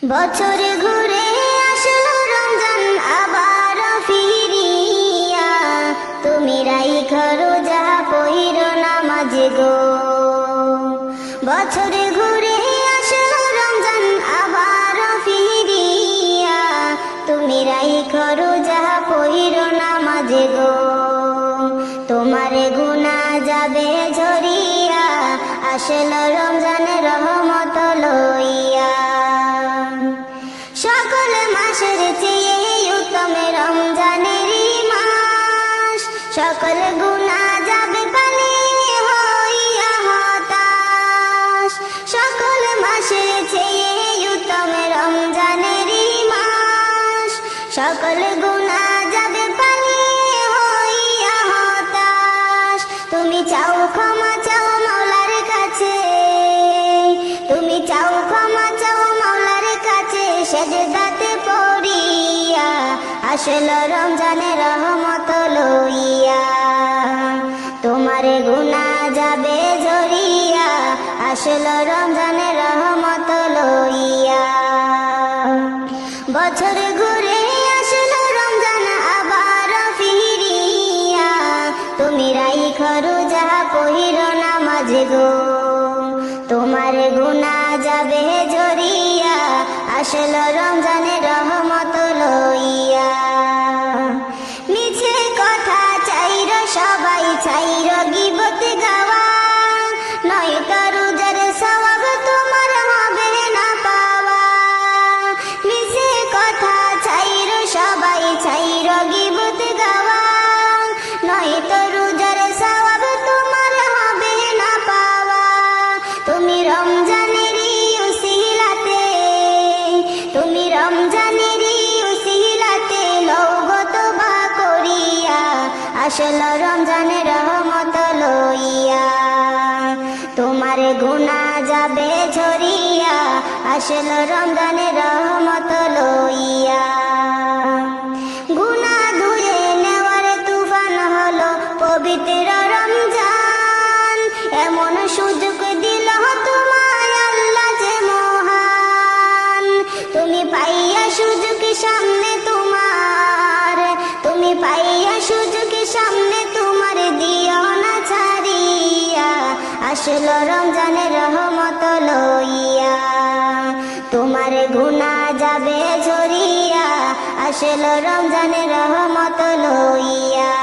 বছর ঘুরে আসলো রমজান আবার ফিরিয়া, তুমি রাইখা রোজা পইরো নামাজ গো। বছর ঘুরে আসলো রমজান আবার ফিরিয়া, তুমি রাইখা রোজা পইরো নামাজ গো। তোমার গুনাহ যাবে ঝরিয়া, আসলো রমজানের রহমত লইয়া। সকল মাসের চেয়ে উত্তম রমজানেরই মাস, সকল গুনাহ যাবে পানি হইয়া হতাশ। সকল মাসের চেয়ে উত্তম রমজানেরই মাস, সকল গুনাহ যাবে পানি হইয়া হতাশ। তুমি চাও ক্ষমা চাও মাওলার কাছে, তুমি চাও ক্ষমা চাও মাওলার কাছে, সেজদাতে পড়িয়া, আসলো রমজানের রহমত লইয়া। তোমার গুনাহ যাবে ঝরিয়া, আসলো রমজানের রহমত লইয়া। বছর ঘুরে আসলো রমজান আবার ফিরিয়া, তুমি রাইখা রোজা পইরো নামাজ গো। তোমার গুনাহ যাবে ঝরিয়া, আসলো রমজানের রহমত লইয়া। মিছে কথা চাইরো সবাই, চাইরো গীবত গাওয়া, নয়তো রোজার সওয়াব তোমার হবে না পাওয়া। মিছে কথা চাইরো সবাই, চাইরো গীবত গাওয়া, নয়তো রোজার সওয়াব তোমার হবে না পাওয়া। তুমি রমজানেরই উসিলাতে, তুমি রমজানেরই উসিলাতে লওগো তওবা করিয়া, আসলো রমজানের রহমত লইয়া। তোমার গুনাহ যাবে ঝরিয়া, আসলো রমজানের রহমত লইয়া। গুনাহ ধুয়ে নেওয়ার তুফান হলো পবিত্র রমজান, এমন সুযোগ দিল তোমায় আল্লাহ যে মহান। তুমি পাইয়া সুযোগ সামনে তোমার, তুমি পাইয়া সুযোগ সামনে তোমার, দিও না ছাড়িয়া, আসলো রমজানের রহমত লইয়া। তোমার গুনাহ যাবে ঝরিয়া, আসলো রমজানের রহমত লইয়া।